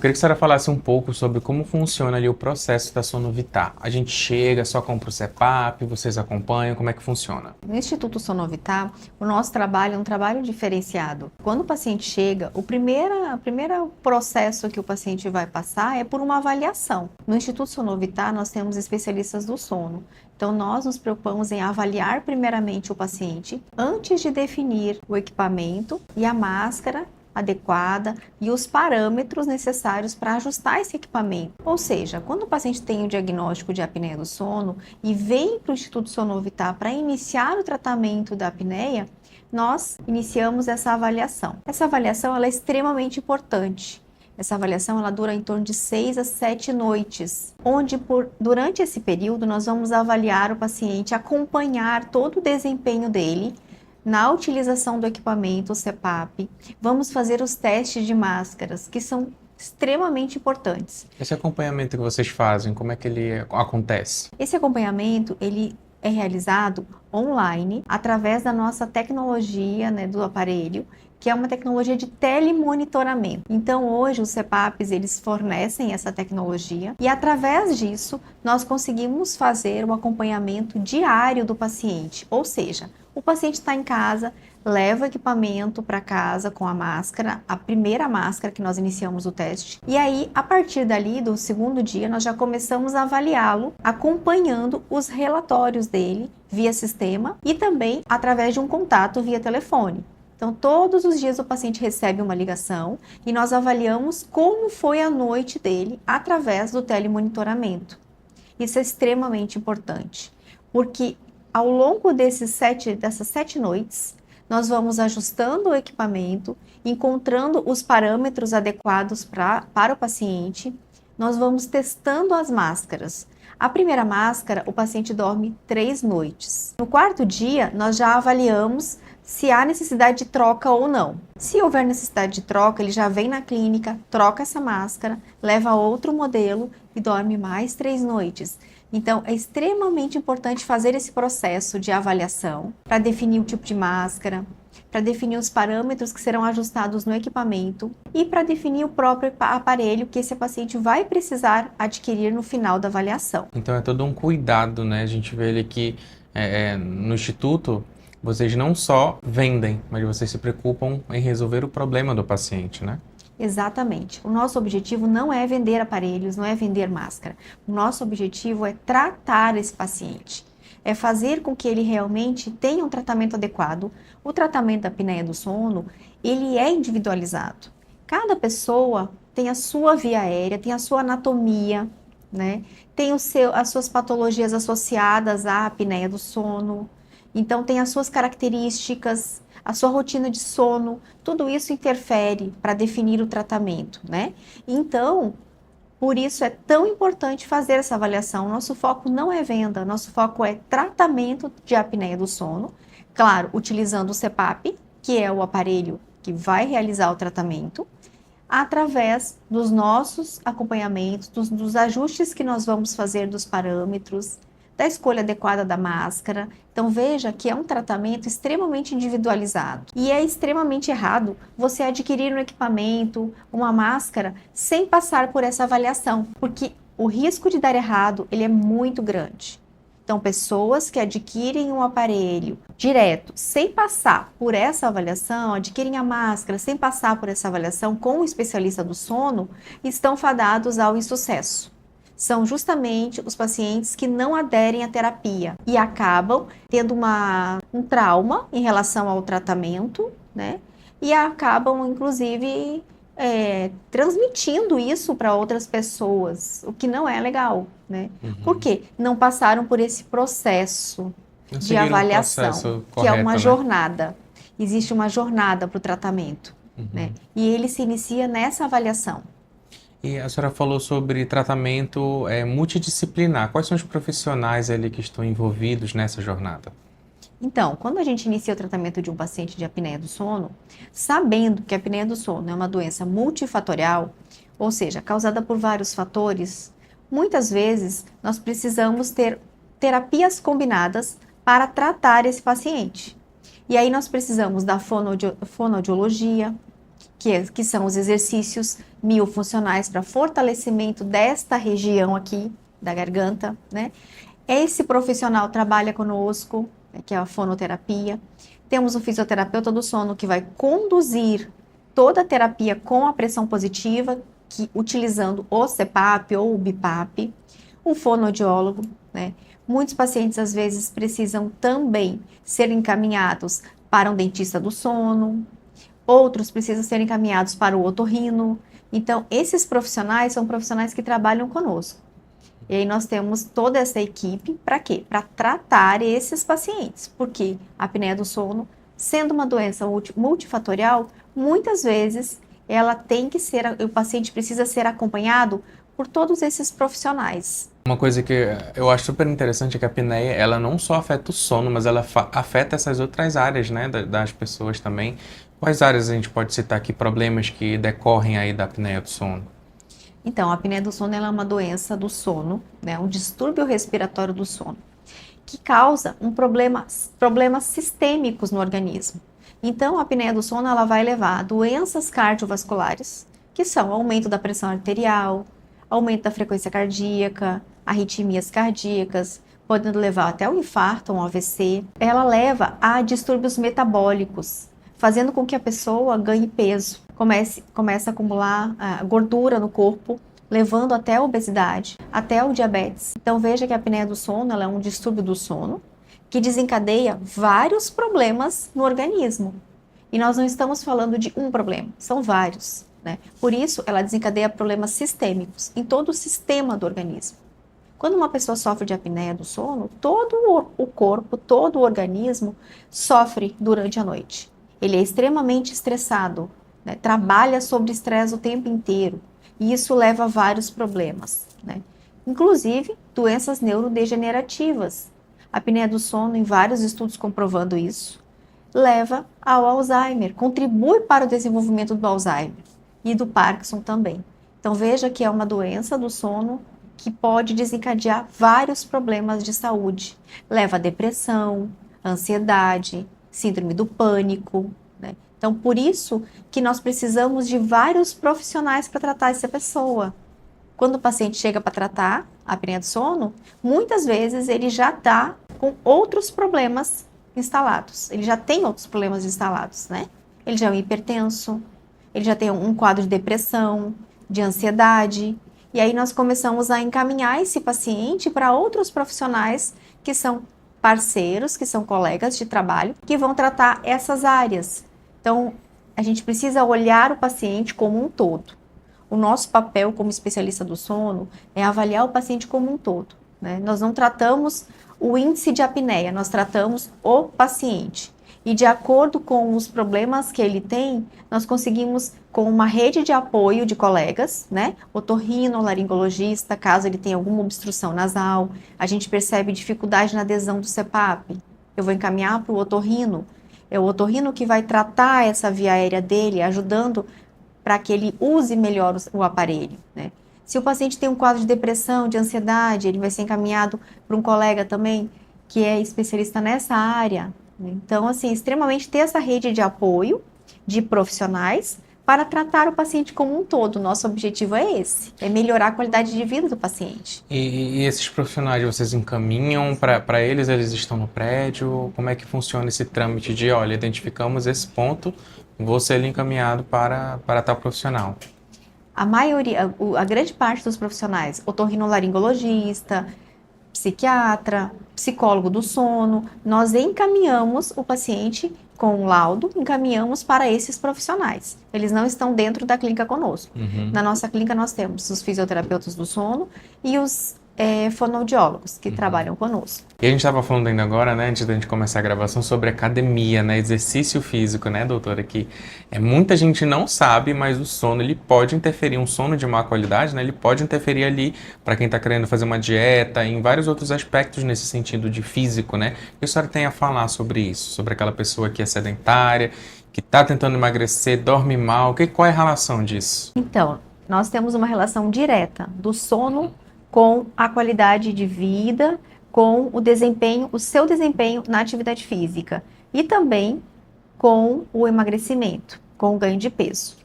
Queria que a senhora falasse um pouco sobre como funciona ali o processo da Sonovitar. A gente chega, só compra o CPAP, vocês acompanham, como é que funciona? No Instituto Sonovitar, o nosso trabalho é um trabalho diferenciado. Quando o paciente chega, o primeiro processo que o paciente vai passar é por uma avaliação. No Instituto Sonovitar, nós temos especialistas do sono. Então, nós nos preocupamos em avaliar primeiramente o paciente antes de definir o equipamento e a máscara adequada e os parâmetros necessários para ajustar esse equipamento. Ou seja, quando o paciente tem o diagnóstico de apneia do sono e vem para o Instituto Sonovitar para iniciar o tratamento da apneia, nós iniciamos essa avaliação. Essa avaliação ela é extremamente importante. Essa avaliação ela dura em torno de 6 a 7 noites, onde durante esse período nós vamos avaliar o paciente, acompanhar todo o desempenho dele na utilização do equipamento, o CPAP, vamos fazer os testes de máscaras, que são extremamente importantes. Esse acompanhamento que vocês fazem, como é que ele acontece? Esse acompanhamento, ele é realizado online, através da nossa tecnologia, do aparelho, que é uma tecnologia de telemonitoramento. Então, hoje, os CPAPs, eles fornecem essa tecnologia e, através disso, nós conseguimos fazer o acompanhamento diário do paciente. Ou seja, o paciente está em casa, leva o equipamento para casa com a máscara, a primeira máscara que nós iniciamos o teste. E aí, a partir dali, do segundo dia, nós já começamos a avaliá-lo, acompanhando os relatórios dele via sistema e também através de um contato via telefone. Então, todos os dias o paciente recebe uma ligação e nós avaliamos como foi a noite dele através do telemonitoramento. Isso é extremamente importante, porque ao longo dessas 7 noites, nós vamos ajustando o equipamento, encontrando os parâmetros adequados para o paciente, nós vamos testando as máscaras. A primeira máscara, o paciente dorme 3 noites. No quarto dia, nós já avaliamos se há necessidade de troca ou não. Se houver necessidade de troca, ele já vem na clínica, troca essa máscara, leva outro modelo e dorme mais 3 noites. Então, é extremamente importante fazer esse processo de avaliação para definir o tipo de máscara, para definir os parâmetros que serão ajustados no equipamento e para definir o próprio aparelho que esse paciente vai precisar adquirir no final da avaliação. Então é todo um cuidado, né? A gente vê ali que no Instituto vocês não só vendem, mas vocês se preocupam em resolver o problema do paciente, né? Exatamente. O nosso objetivo não é vender aparelhos, não é vender máscara. O nosso objetivo é tratar esse paciente. É fazer com que ele realmente tenha um tratamento adequado. O tratamento da apneia do sono, ele é individualizado. Cada pessoa tem a sua via aérea, tem a sua anatomia, né? Tem as suas patologias associadas à apneia do sono. Então, tem as suas características, a sua rotina de sono, tudo isso interfere para definir o tratamento, né? Então, por isso é tão importante fazer essa avaliação. Nosso foco não é venda, nosso foco é tratamento de apneia do sono, claro, utilizando o CPAP, que é o aparelho que vai realizar o tratamento, através dos nossos acompanhamentos, dos ajustes que nós vamos fazer dos parâmetros, da escolha adequada da máscara. Então veja que é um tratamento extremamente individualizado e é extremamente errado você adquirir um equipamento, uma máscara, sem passar por essa avaliação, porque o risco de dar errado ele é muito grande. Então pessoas que adquirem um aparelho direto, sem passar por essa avaliação, adquirem a máscara sem passar por essa avaliação com o especialista do sono, estão fadados ao insucesso. São justamente os pacientes que não aderem à terapia e acabam tendo um trauma em relação ao tratamento, né? E acabam, inclusive, transmitindo isso para outras pessoas, o que não é legal, né? Por quê? Não passaram por esse processo de avaliação, que é uma jornada. Existe uma jornada para o tratamento, né? E ele se inicia nessa avaliação. E a senhora falou sobre tratamento multidisciplinar. Quais são os profissionais ali que estão envolvidos nessa jornada? Então, quando a gente inicia o tratamento de um paciente de apneia do sono, sabendo que a apneia do sono é uma doença multifatorial, ou seja, causada por vários fatores, muitas vezes nós precisamos ter terapias combinadas para tratar esse paciente. E aí nós precisamos da fonoaudiologia, que são os exercícios miofuncionais para fortalecimento desta região aqui da garganta, né? Esse profissional trabalha conosco, né, que é a fonoterapia. Temos o fisioterapeuta do sono que vai conduzir toda a terapia com a pressão positiva, utilizando o CPAP ou o BIPAP. O fonoaudiólogo, né? Muitos pacientes às vezes precisam também ser encaminhados para um dentista do sono, outros precisam ser encaminhados para o otorrino. Então, esses profissionais são profissionais que trabalham conosco. E aí nós temos toda essa equipe para quê? Para tratar esses pacientes, porque a apneia do sono, sendo uma doença multifatorial, muitas vezes o paciente precisa ser acompanhado por todos esses profissionais. Uma coisa que eu acho super interessante é que a apneia, ela não só afeta o sono, mas ela afeta essas outras áreas, né, das pessoas também. Quais áreas a gente pode citar aqui, problemas que decorrem aí da apneia do sono? Então, a apneia do sono ela é uma doença do sono, né, um distúrbio respiratório do sono, que causa problemas sistêmicos no organismo. Então, a apneia do sono ela vai levar a doenças cardiovasculares, que são aumento da pressão arterial, aumento da frequência cardíaca, arritmias cardíacas, podendo levar até o infarto, um AVC. Ela leva a distúrbios metabólicos, fazendo com que a pessoa ganhe peso, comece a acumular gordura no corpo, levando até a obesidade, até o diabetes. Então veja que a apneia do sono ela é um distúrbio do sono que desencadeia vários problemas no organismo. E nós não estamos falando de um problema, são vários, né? Por isso, ela desencadeia problemas sistêmicos em todo o sistema do organismo. Quando uma pessoa sofre de apneia do sono, todo o corpo, todo o organismo sofre durante a noite. Ele é extremamente estressado, né? Trabalha sobre estresse o tempo inteiro. E isso leva a vários problemas, né? Inclusive doenças neurodegenerativas. A apneia do sono, em vários estudos comprovando isso, leva ao Alzheimer, contribui para o desenvolvimento do Alzheimer e do Parkinson também. Então veja que é uma doença do sono que pode desencadear vários problemas de saúde. Leva a depressão, ansiedade, síndrome do pânico, né? Então por isso que nós precisamos de vários profissionais para tratar essa pessoa. Quando o paciente chega para tratar a apneia do sono, muitas vezes ele já está com outros problemas instalados. Ele já tem outros problemas instalados, né? Ele já é um hipertenso, ele já tem um quadro de depressão, de ansiedade. E aí nós começamos a encaminhar esse paciente para outros profissionais que são parceiros, que são colegas de trabalho, que vão tratar essas áreas. Então, a gente precisa olhar o paciente como um todo. O nosso papel como especialista do sono é avaliar o paciente como um todo, né? Nós não tratamos o índice de apneia, nós tratamos o paciente. E de acordo com os problemas que ele tem, nós conseguimos, com uma rede de apoio de colegas, né? Otorrino, laringologista, caso ele tenha alguma obstrução nasal, a gente percebe dificuldade na adesão do CPAP, eu vou encaminhar para o otorrino. É o otorrino que vai tratar essa via aérea dele, ajudando para que ele use melhor o aparelho, né? Se o paciente tem um quadro de depressão, de ansiedade, ele vai ser encaminhado para um colega também que é especialista nessa área. Então, assim, extremamente ter essa rede de apoio de profissionais para tratar o paciente como um todo. Nosso objetivo é esse, é melhorar a qualidade de vida do paciente. E esses profissionais, vocês encaminham para eles estão no prédio? Como é que funciona esse trâmite de, olha, identificamos esse ponto, vou ser encaminhado para tal profissional? A maioria, a grande parte dos profissionais, otorrinolaringologista, psiquiatra, psicólogo do sono, nós encaminhamos o paciente com o laudo, encaminhamos para esses profissionais. Eles não estão dentro da clínica conosco. Uhum. Na nossa clínica nós temos os fisioterapeutas do sono e os fonoaudiólogos que trabalham conosco. E a gente estava falando ainda agora, né, antes da gente começar a gravação, sobre academia, né, exercício físico, né, doutora, que muita gente não sabe, mas o sono, ele pode interferir, um sono de má qualidade, né, ele pode interferir ali para quem está querendo fazer uma dieta, em vários outros aspectos nesse sentido de físico, né, e a senhora tem a falar sobre isso, sobre aquela pessoa que é sedentária, que está tentando emagrecer, dorme mal, qual é a relação disso? Então, nós temos uma relação direta do sono com a qualidade de vida, com o desempenho, o seu desempenho na atividade física e também com o emagrecimento, com o ganho de peso.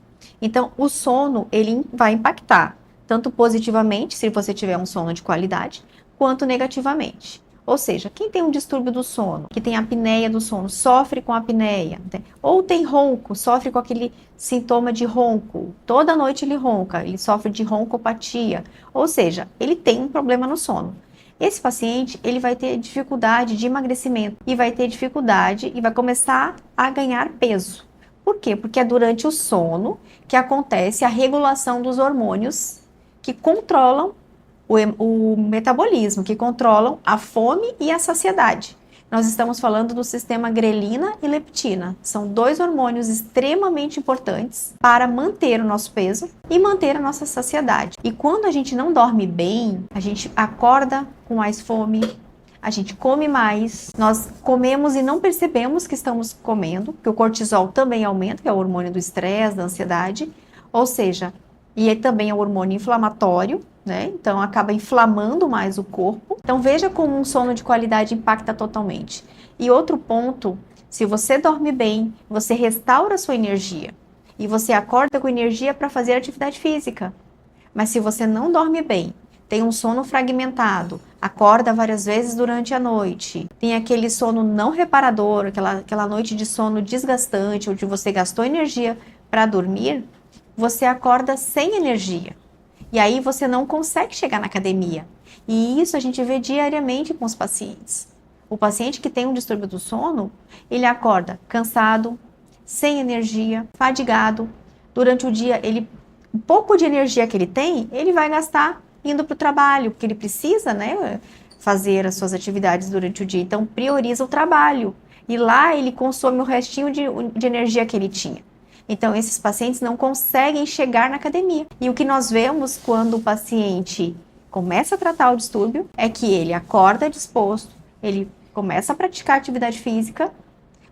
Então, o sono, ele vai impactar tanto positivamente, se você tiver um sono de qualidade, quanto negativamente. Ou seja, quem tem um distúrbio do sono, que tem apneia do sono, sofre com apneia, ou tem ronco, sofre com aquele sintoma de ronco, toda noite ele ronca, ele sofre de roncopatia, ou seja, ele tem um problema no sono. Esse paciente, ele vai ter dificuldade de emagrecimento e vai ter dificuldade e vai começar a ganhar peso. Por quê? Porque é durante o sono que acontece a regulação dos hormônios que controlam o metabolismo, que controlam a fome e a saciedade. Nós estamos falando do sistema grelina e leptina. São dois hormônios extremamente importantes para manter o nosso peso e manter a nossa saciedade. E quando a gente não dorme bem, a gente acorda com mais fome, a gente come mais, nós comemos e não percebemos que estamos comendo, porque o cortisol também aumenta, que é o hormônio do estresse, da ansiedade, ou seja, e também é o hormônio inflamatório, né? Então acaba inflamando mais o corpo. Então veja como um sono de qualidade impacta totalmente. E outro ponto, se você dorme bem, você restaura a sua energia e você acorda com energia para fazer atividade física. Mas se você não dorme bem, tem um sono fragmentado, acorda várias vezes durante a noite, tem aquele sono não reparador, aquela noite de sono desgastante, onde você gastou energia para dormir, você acorda sem energia. E aí você não consegue chegar na academia. E isso a gente vê diariamente com os pacientes. O paciente que tem um distúrbio do sono, ele acorda cansado, sem energia, fadigado. Durante o dia, um pouco de energia que ele tem, ele vai gastar indo para o trabalho, porque ele precisa, né, fazer as suas atividades durante o dia. Então, prioriza o trabalho. E lá ele consome o restinho de energia que ele tinha. Então, esses pacientes não conseguem chegar na academia. E o que nós vemos quando o paciente começa a tratar o distúrbio é que ele acorda disposto, ele começa a praticar atividade física,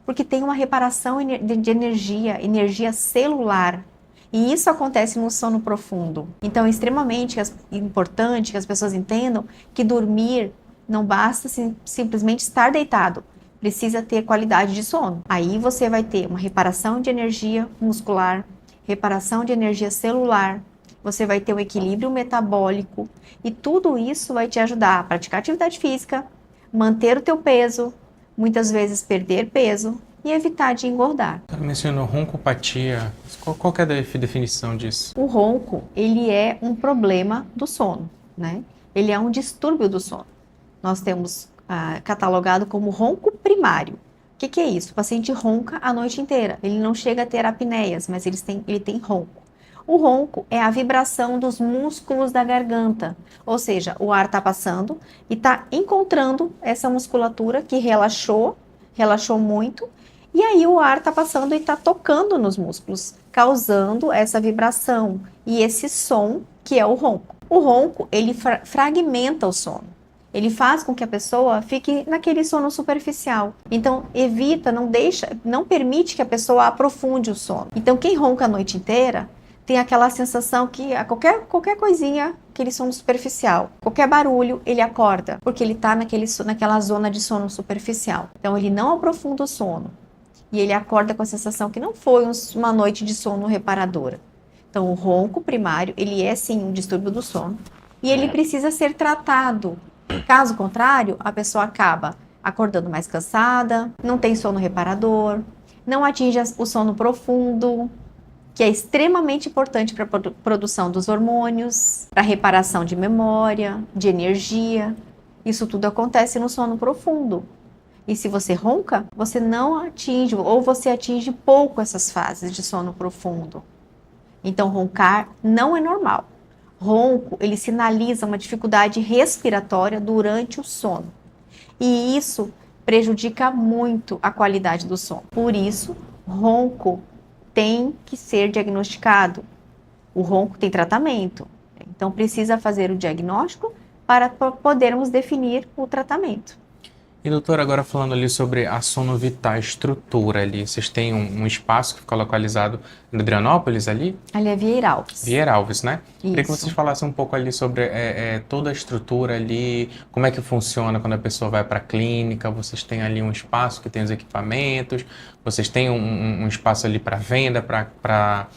porque tem uma reparação de energia celular. E isso acontece no sono profundo. Então, é extremamente importante que as pessoas entendam que dormir não basta simplesmente estar deitado. Precisa ter qualidade de sono. Aí você vai ter uma reparação de energia muscular, reparação de energia celular, você vai ter um equilíbrio metabólico e tudo isso vai te ajudar a praticar atividade física, manter o teu peso, muitas vezes perder peso e evitar de engordar. Você mencionou roncopatia. Qual que é a definição disso? O ronco, ele é um problema do sono, né? Ele é um distúrbio do sono. Nós temos catalogado como ronco primário. O que é isso? O paciente ronca a noite inteira. Ele não chega a ter apneias, mas ele tem ronco. O ronco é a vibração dos músculos da garganta, ou seja, o ar está passando e está encontrando essa musculatura que relaxou muito, e aí o ar está passando e está tocando nos músculos, causando essa vibração e esse som que é o ronco. O ronco, ele fragmenta o sono. Ele faz com que a pessoa fique naquele sono superficial. Então, evita, não permite que a pessoa aprofunde o sono. Então, quem ronca a noite inteira tem aquela sensação que a qualquer coisinha, aquele sono superficial, qualquer barulho, ele acorda, porque ele está naquela zona de sono superficial. Então, ele não aprofunda o sono. E ele acorda com a sensação que não foi uma noite de sono reparadora. Então, o ronco primário, ele é sim um distúrbio do sono. E ele precisa ser tratado. Caso contrário, a pessoa acaba acordando mais cansada, não tem sono reparador, não atinge o sono profundo, que é extremamente importante para a produção dos hormônios, para a reparação de memória, de energia. Isso tudo acontece no sono profundo. E se você ronca, você não atinge, ou você atinge pouco essas fases de sono profundo. Então, roncar não é normal. Ronco, ele sinaliza uma dificuldade respiratória durante o sono. E isso prejudica muito a qualidade do sono. Por isso, ronco tem que ser diagnosticado. O ronco tem tratamento. Então, precisa fazer o diagnóstico para podermos definir o tratamento. E doutora, agora falando ali sobre a Sonovital, a estrutura ali, vocês têm um espaço que fica localizado em Adrianópolis ali? Ali é Vieira Alves. Vieira Alves, né? Isso. Queria que vocês falassem um pouco ali sobre toda a estrutura ali, como é que funciona quando a pessoa vai para a clínica, vocês têm ali um espaço que tem os equipamentos, vocês têm um espaço ali para venda, para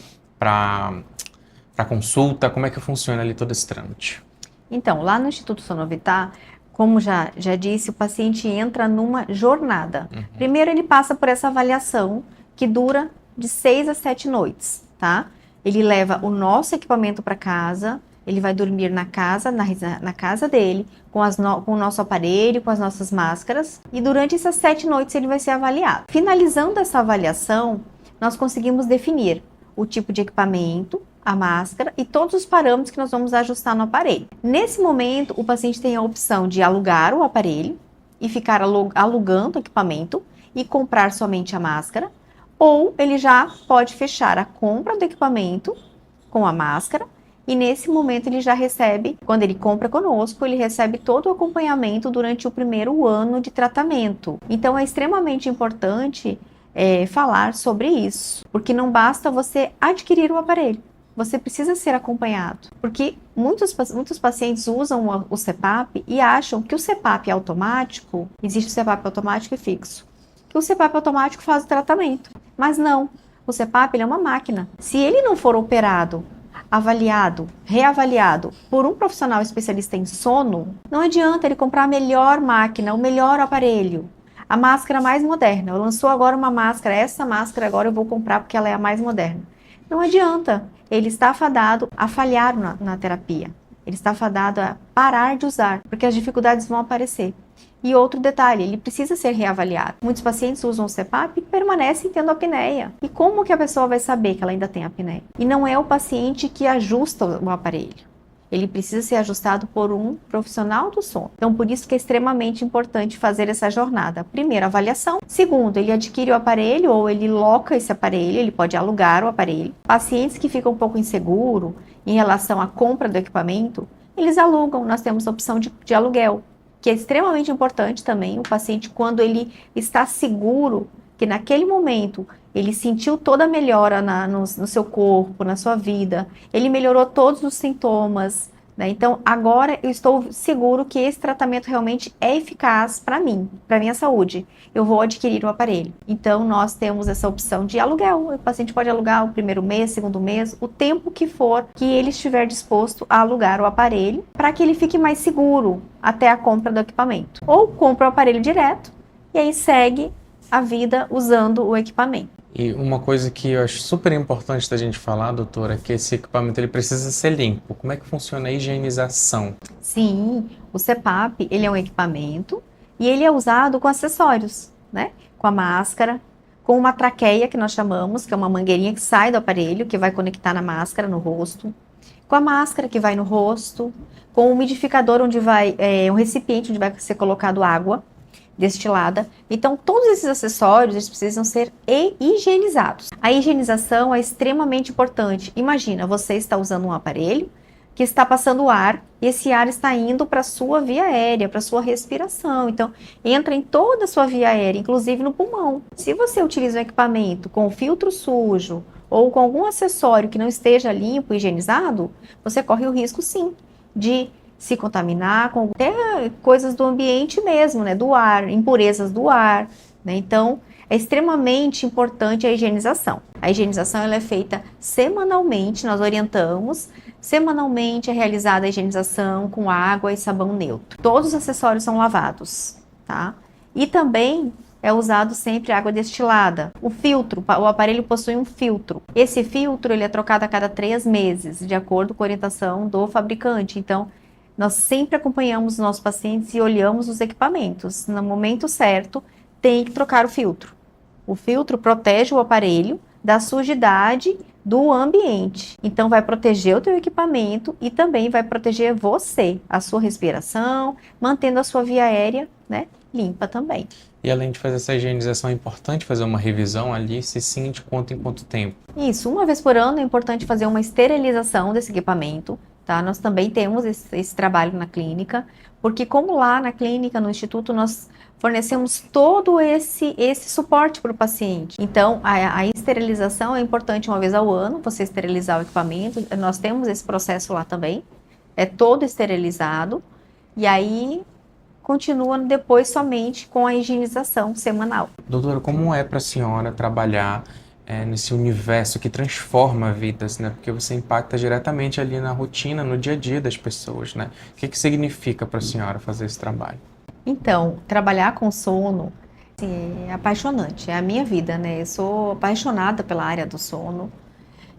para consulta? Como é que funciona ali todo esse trâmite? Então, lá no Instituto Sonovitar, como já disse, o paciente entra numa jornada. Primeiro, ele passa por essa avaliação que dura de 6 a 7 noites, tá? Ele leva o nosso equipamento para casa, ele vai dormir na casa dele, com o nosso aparelho, com as nossas máscaras, e durante essas 7 noites ele vai ser avaliado. Finalizando essa avaliação, nós conseguimos definir o tipo de equipamento, a máscara e todos os parâmetros que nós vamos ajustar no aparelho. Nesse momento, o paciente tem a opção de alugar o aparelho e ficar alugando o equipamento e comprar somente a máscara, ou ele já pode fechar a compra do equipamento com a máscara e nesse momento ele já recebe, quando ele compra conosco, ele recebe todo o acompanhamento durante o primeiro ano de tratamento. Então é extremamente importante falar sobre isso, porque não basta você adquirir o aparelho. Você precisa ser acompanhado, porque muitos pacientes usam o CPAP e acham que o CPAP é automático, existe o CPAP automático e fixo, que o CPAP automático faz o tratamento, mas não, o CPAP ele é uma máquina. Se ele não for operado, avaliado, reavaliado por um profissional especialista em sono, não adianta ele comprar a melhor máquina, o melhor aparelho, a máscara mais moderna. Lançou agora uma máscara, essa máscara agora eu vou comprar porque ela é a mais moderna. Não adianta, ele está fadado a falhar na terapia, ele está fadado a parar de usar, porque as dificuldades vão aparecer. E outro detalhe, ele precisa ser reavaliado. Muitos pacientes usam o CPAP e permanecem tendo apneia. E como que a pessoa vai saber que ela ainda tem apneia? E não é o paciente que ajusta o aparelho. Ele precisa ser ajustado por um profissional do sono. Então, por isso que é extremamente importante fazer essa jornada. Primeiro, avaliação. Segundo, ele adquire o aparelho ou ele loca esse aparelho, ele pode alugar o aparelho. Pacientes que ficam um pouco inseguros em relação à compra do equipamento, eles alugam. Nós temos a opção de aluguel, que é extremamente importante também. O paciente, quando ele está seguro que naquele momento ele sentiu toda a melhora no seu corpo, na sua vida, ele melhorou todos os sintomas, né? Então, agora eu estou seguro que esse tratamento realmente é eficaz para mim, para minha saúde. Eu vou adquirir o aparelho. Então, nós temos essa opção de aluguel. O paciente pode alugar o primeiro mês, segundo mês, o tempo que for que ele estiver disposto a alugar o aparelho, para que ele fique mais seguro até a compra do equipamento. Ou compra o aparelho direto e aí segue a vida usando o equipamento. E uma coisa que eu acho super importante da gente falar, doutora, é que esse equipamento ele precisa ser limpo. Como é que funciona a higienização? Sim, o CPAP, ele é um equipamento e ele é usado com acessórios, né? Com a máscara, com uma traqueia que nós chamamos, que é uma mangueirinha que sai do aparelho, que vai conectar na máscara, no rosto, com a máscara que vai no rosto, com o umidificador onde vai, um recipiente onde vai ser colocado água destilada. Então, todos esses acessórios, eles precisam ser higienizados. A higienização é extremamente importante. Imagina, você está usando um aparelho que está passando ar e esse ar está indo para a sua via aérea, para a sua respiração. Então, entra em toda a sua via aérea, inclusive no pulmão. Se você utiliza um equipamento com filtro sujo ou com algum acessório que não esteja limpo e higienizado, você corre o risco, sim, de se contaminar com até coisas do ambiente mesmo, né, do ar, impurezas do ar, né? Então, é extremamente importante a higienização. A higienização ela é feita semanalmente, nós orientamos, semanalmente é realizada a higienização com água e sabão neutro. Todos os acessórios são lavados, tá? E também é usado sempre água destilada. O filtro, o aparelho possui um filtro. Esse filtro ele é trocado a cada 3 meses, de acordo com a orientação do fabricante. Então, nós sempre acompanhamos os nossos pacientes e olhamos os equipamentos. No momento certo, tem que trocar o filtro. O filtro protege o aparelho da sujidade do ambiente. Então, vai proteger o teu equipamento e também vai proteger você, a sua respiração, mantendo a sua via aérea, né, limpa também. E além de fazer essa higienização, é importante fazer uma revisão ali, se sim, de quanto em quanto tempo? Isso, uma vez por ano é importante fazer uma esterilização desse equipamento. Tá? Nós também temos esse trabalho na clínica, porque como lá na clínica, no instituto, nós fornecemos todo esse suporte para o paciente. Então, a esterilização é importante uma vez ao ano, você esterilizar o equipamento, nós temos esse processo lá também, é todo esterilizado, e aí continua depois somente com a higienização semanal. Doutora, como é para a senhora trabalhar nesse universo que transforma vidas, né? Porque você impacta diretamente ali na rotina, no dia a dia das pessoas, né? O que que significa para a senhora fazer esse trabalho? Então, trabalhar com sono, assim, é apaixonante, é a minha vida, né? Eu sou apaixonada pela área do sono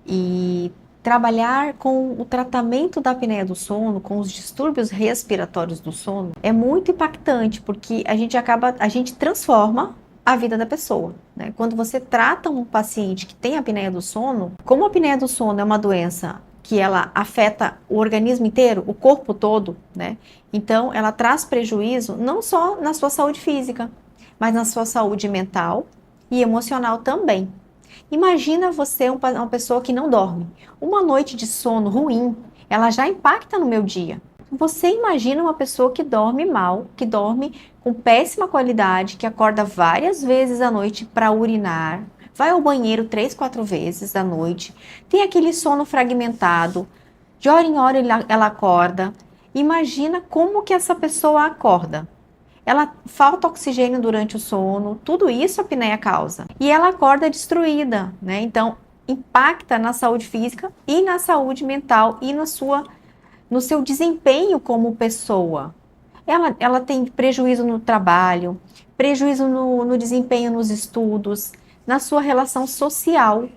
e trabalhar com o tratamento da apneia do sono, com os distúrbios respiratórios do sono, é muito impactante, porque a gente transforma a vida da pessoa, né? Quando você trata um paciente que tem apneia do sono, como a apneia do sono é uma doença que ela afeta o organismo inteiro, o corpo todo, né? Então, ela traz prejuízo não só na sua saúde física, mas na sua saúde mental e emocional também. Imagina você uma pessoa que não dorme. Uma noite de sono ruim, ela já impacta no meu dia. Você imagina uma pessoa que dorme mal, que dorme com péssima qualidade, que acorda várias vezes à noite para urinar, vai ao banheiro 3, 4 vezes à noite, tem aquele sono fragmentado, de hora em hora ela acorda. Imagina como que essa pessoa acorda. Ela falta oxigênio durante o sono, tudo isso a apneia causa. E ela acorda destruída, né? Então, impacta na saúde física e na saúde mental e no seu desempenho como pessoa. Ela tem prejuízo no trabalho, prejuízo no desempenho nos estudos, na sua relação social,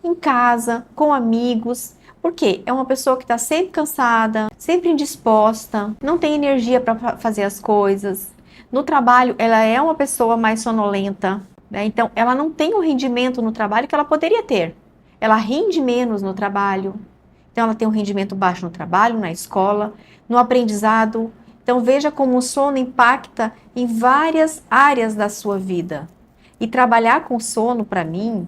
em casa, com amigos. Por quê? É uma pessoa que está sempre cansada, sempre indisposta, não tem energia para fazer as coisas. No trabalho, ela é uma pessoa mais sonolenta, né? Então, ela não tem o rendimento no trabalho que ela poderia ter. Ela rende menos no trabalho. Então, ela tem um rendimento baixo no trabalho, na escola, no aprendizado. Então, veja como o sono impacta em várias áreas da sua vida. E trabalhar com sono, para mim,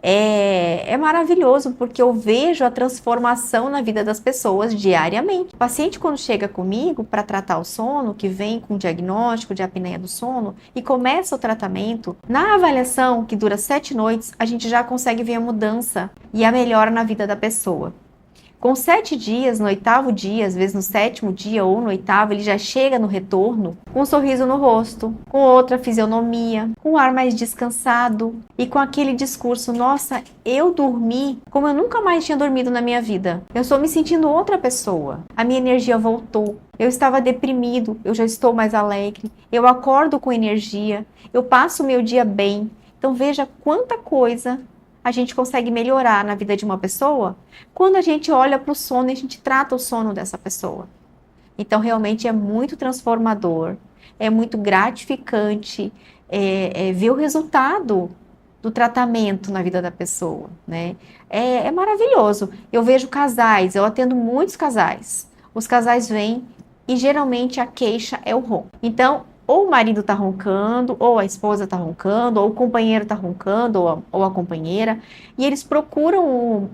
é maravilhoso, porque eu vejo a transformação na vida das pessoas diariamente. O paciente, quando chega comigo para tratar o sono, que vem com diagnóstico de apneia do sono e começa o tratamento, na avaliação, que dura 7 noites, a gente já consegue ver a mudança e a melhora na vida da pessoa. Com 7 dias, no 8º dia, às vezes no 7º dia ou no 8º, ele já chega no retorno com um sorriso no rosto, com outra fisionomia, com um ar mais descansado e com aquele discurso: nossa, eu dormi como eu nunca mais tinha dormido na minha vida. Eu estou me sentindo outra pessoa. A minha energia voltou. Eu estava deprimido, eu já estou mais alegre. Eu acordo com energia. Eu passo o meu dia bem. Então veja quanta coisa a gente consegue melhorar na vida de uma pessoa quando a gente olha para o sono e a gente trata o sono dessa pessoa. Então, realmente é muito transformador, é muito gratificante ver o resultado do tratamento na vida da pessoa, né? É maravilhoso. Eu vejo casais, eu atendo muitos casais. Os casais vêm e geralmente a queixa é o ronco. Então, ou o marido está roncando, ou a esposa está roncando, ou o companheiro está roncando, ou a companheira, e eles procuram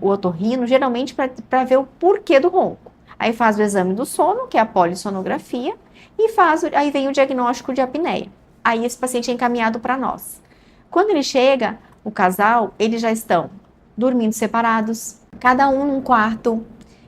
o otorrino geralmente para ver o porquê do ronco. Aí faz o exame do sono, que é a polissonografia, e aí vem o diagnóstico de apneia. Aí esse paciente é encaminhado para nós. Quando ele chega, o casal, eles já estão dormindo separados, cada um num quarto.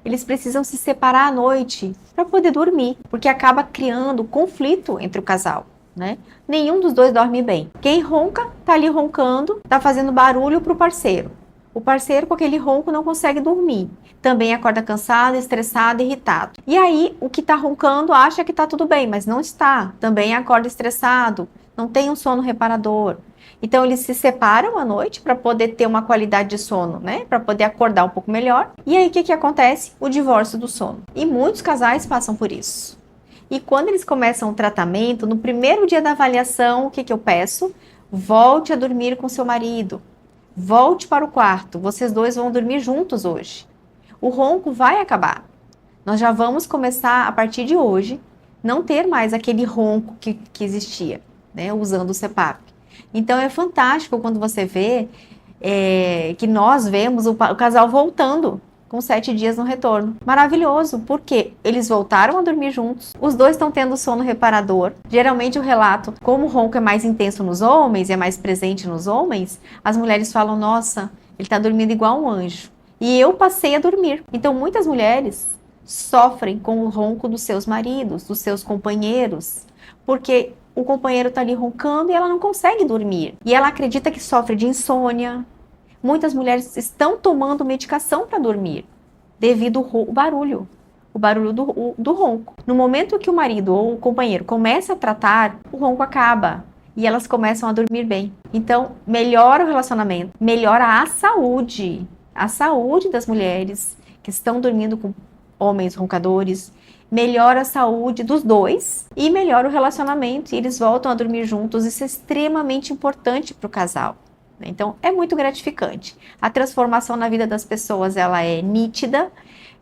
Eles precisam se separar à noite para poder dormir, porque acaba criando conflito entre o casal, né? Nenhum dos dois dorme bem. Quem ronca, tá ali roncando, tá fazendo barulho pro parceiro. O parceiro com aquele ronco não consegue dormir. Também acorda cansado, estressado, irritado. E aí, o que tá roncando acha que tá tudo bem, mas não está. Também acorda estressado, não tem um sono reparador. Então, eles se separam à noite para poder ter uma qualidade de sono, né? Para poder acordar um pouco melhor. E aí, o que acontece? O divórcio do sono. E muitos casais passam por isso. E quando eles começam o tratamento, no primeiro dia da avaliação, o que eu peço? Volte a dormir com seu marido. Volte para o quarto. Vocês dois vão dormir juntos hoje. O ronco vai acabar. Nós já vamos começar, a partir de hoje, não ter mais aquele ronco que existia, né? Usando o CPAP. Então, é fantástico quando você vê que nós vemos o casal voltando com 7 dias no retorno. Maravilhoso, porque eles voltaram a dormir juntos, os dois estão tendo sono reparador. Geralmente o relato, como o ronco é mais intenso nos homens, é mais presente nos homens, as mulheres falam: nossa, ele está dormindo igual um anjo. E eu passei a dormir. Então, muitas mulheres sofrem com o ronco dos seus maridos, dos seus companheiros, porque o companheiro está ali roncando e ela não consegue dormir. E ela acredita que sofre de insônia, Muitas mulheres estão tomando medicação para dormir devido ao barulho do ronco. No momento que o marido ou o companheiro começa a tratar, o ronco acaba e elas começam a dormir bem. Então, melhora o relacionamento, melhora a saúde das mulheres que estão dormindo com homens roncadores, melhora a saúde dos dois e melhora o relacionamento e eles voltam a dormir juntos. Isso é extremamente importante para o casal. Então, é muito gratificante. A transformação na vida das pessoas, ela é nítida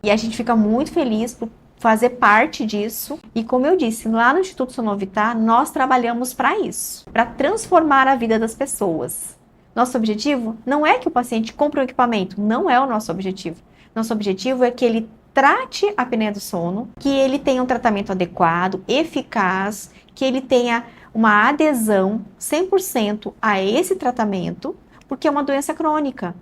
e a gente fica muito feliz por fazer parte disso. E como eu disse, lá no Instituto Sonovitar, nós trabalhamos para isso, para transformar a vida das pessoas. Nosso objetivo não é que o paciente compre um equipamento, não é o nosso objetivo. Nosso objetivo é que ele trate a apneia do sono, que ele tenha um tratamento adequado, eficaz, que ele tenha uma adesão 100% a esse tratamento, porque é uma doença crônica.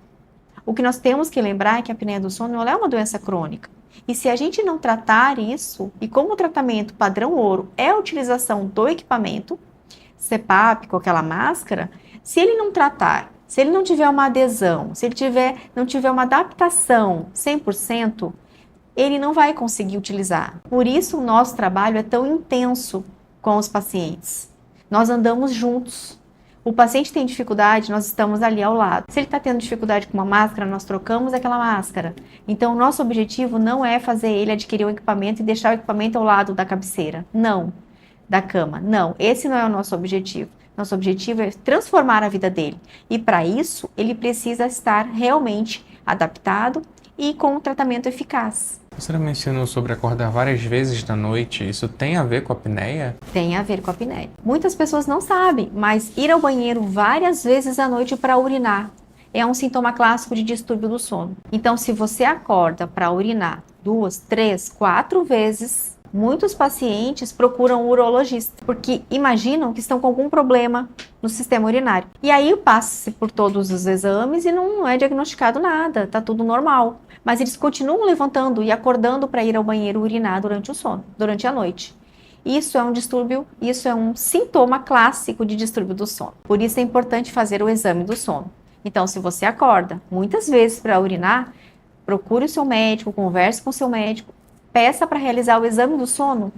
O que nós temos que lembrar é que a apneia do sono não é uma doença crônica. E se a gente não tratar isso, e como o tratamento padrão ouro é a utilização do equipamento, CPAP com aquela máscara, se ele não tratar, se ele não tiver uma adesão, se ele não tiver uma adaptação 100%, ele não vai conseguir utilizar. Por isso o nosso trabalho é tão intenso com os pacientes. Nós andamos juntos. O paciente tem dificuldade, nós estamos ali ao lado. Se ele está tendo dificuldade com uma máscara, nós trocamos aquela máscara. Então, o nosso objetivo não é fazer ele adquirir um equipamento e deixar o equipamento ao lado da cabeceira. Não. Da cama. Não. Esse não é o nosso objetivo. Nosso objetivo é transformar a vida dele. E para isso, ele precisa estar realmente adaptado e com um tratamento eficaz. Você mencionou sobre acordar várias vezes da noite. Isso tem a ver com a apneia? Tem a ver com a apneia. Muitas pessoas não sabem, mas ir ao banheiro várias vezes à noite para urinar é um sintoma clássico de distúrbio do sono. Então, se você acorda para urinar 2, 3, 4 vezes, muitos pacientes procuram um urologista, porque imaginam que estão com algum problema no sistema urinário. E aí passa-se por todos os exames e não é diagnosticado nada, tá tudo normal. Mas eles continuam levantando e acordando para ir ao banheiro urinar durante o sono, durante a noite. Isso é um distúrbio, isso é um sintoma clássico de distúrbio do sono. Por isso é importante fazer o exame do sono. Então, se você acorda muitas vezes para urinar, procure o seu médico, converse com o seu médico, peça para realizar o exame do sono,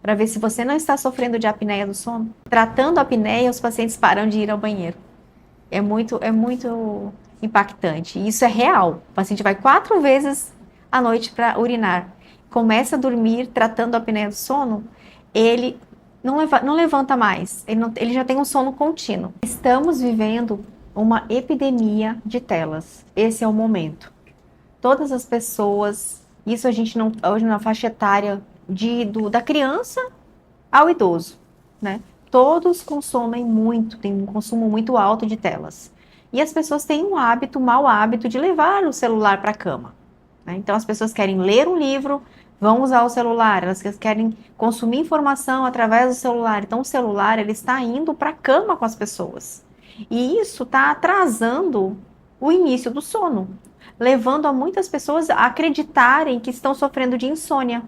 para ver se você não está sofrendo de apneia do sono. Tratando a apneia, os pacientes param de ir ao banheiro. É muito impactante. E isso é real. O paciente vai 4 vezes à noite para urinar. Começa a dormir, tratando a apneia do sono, ele não levanta mais. Ele já tem um sono contínuo. Estamos vivendo uma epidemia de telas. Esse é o momento. Todas as pessoas, isso a gente não, hoje na faixa etária da criança ao idoso, né? Todos consomem muito, tem um consumo muito alto de telas. E as pessoas têm um mau hábito de levar o celular para a cama, né? Então as pessoas querem ler um livro, vão usar o celular, elas querem consumir informação através do celular. Então o celular ele está indo para a cama com as pessoas. E isso está atrasando o início do sono, levando a muitas pessoas a acreditarem que estão sofrendo de insônia.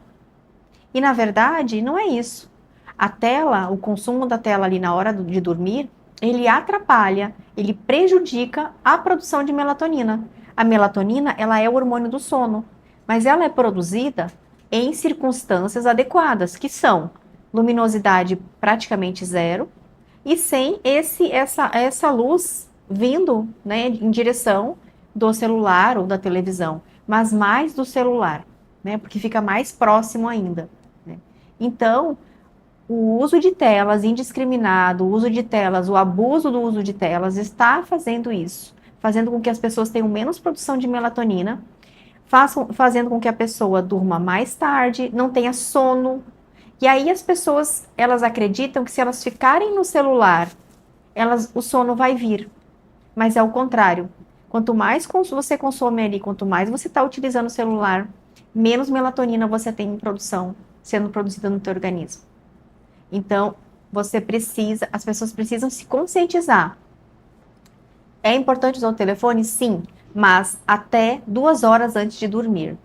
E na verdade não é isso. A tela, o consumo da tela ali na hora de dormir, ele atrapalha, ele prejudica a produção de melatonina. A melatonina, ela é o hormônio do sono, mas ela é produzida em circunstâncias adequadas, que são luminosidade praticamente zero e sem essa luz vindo, né, em direção do celular ou da televisão, mas mais do celular, né, porque fica mais próximo ainda, né? Então, o uso de telas indiscriminado, o uso de telas, o abuso do uso de telas está fazendo isso, fazendo com que as pessoas tenham menos produção de melatonina, fazendo com que a pessoa durma mais tarde, não tenha sono. E aí as pessoas, elas acreditam que se elas ficarem no celular, o sono vai vir. Mas é o contrário. Quanto mais você consome ali, quanto mais você está utilizando o celular, menos melatonina você tem em produção, sendo produzida no teu organismo. Então, as pessoas precisam se conscientizar. É importante usar o telefone? Sim, mas até 2 horas antes de dormir.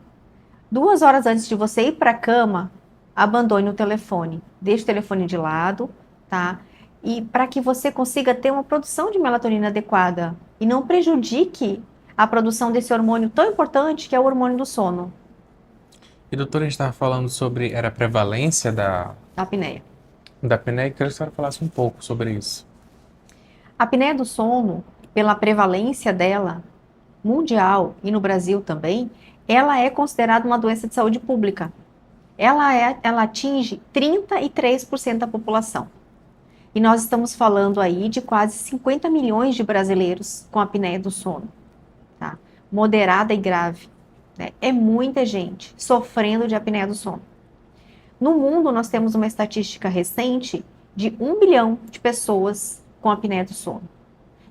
2 horas antes de você ir para a cama, abandone o telefone. Deixe o telefone de lado, tá? E para que você consiga ter uma produção de melatonina adequada. e não prejudique a produção desse hormônio tão importante que é o hormônio do sono, E doutora, a gente estava falando sobre, era a prevalência da apneia. da apneia, e queria que a senhora falasse um pouco sobre isso. A apneia do sono, pela prevalência dela, mundial e no Brasil também, ela é considerada uma doença de saúde pública. Ela atinge 33% da população. E nós estamos falando aí de quase 50 milhões de brasileiros com apneia do sono, tá? Moderada e grave, né? É muita gente sofrendo de apneia do sono. No mundo, nós temos uma estatística recente de 1 bilhão de pessoas com apneia do sono.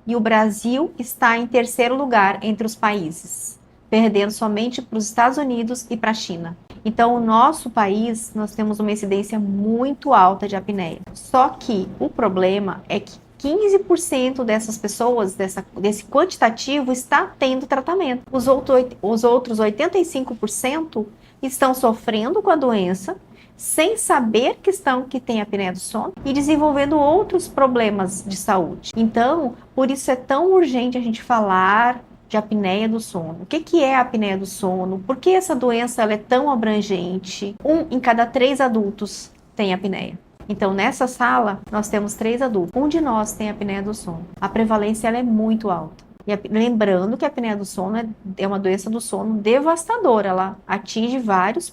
E o Brasil está em terceiro lugar entre os países, perdendo somente para os Estados Unidos e para a China. Então, o nosso país, nós temos uma incidência muito alta de apneia. Só que o problema é que 15% dessas pessoas, desse quantitativo, está tendo tratamento. Os outros 85% estão sofrendo com a doença, sem saber que tem apneia do sono e desenvolvendo outros problemas de saúde. Então, por isso é tão urgente a gente falar de apneia do sono. O que é a apneia do sono? Por que essa doença ela é tão abrangente? 1 em cada 3 adultos tem apneia. Então, nessa sala, nós temos 3 adultos. 1 de nós tem apneia do sono. A prevalência ela é muito alta. E lembrando que a apneia do sono é uma doença do sono devastadora, ela atinge vários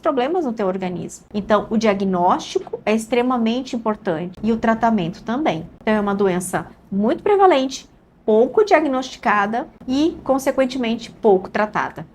problemas no teu organismo. Então, o diagnóstico é extremamente importante e o tratamento também. Então, é uma doença muito prevalente, pouco diagnosticada e, consequentemente, pouco tratada.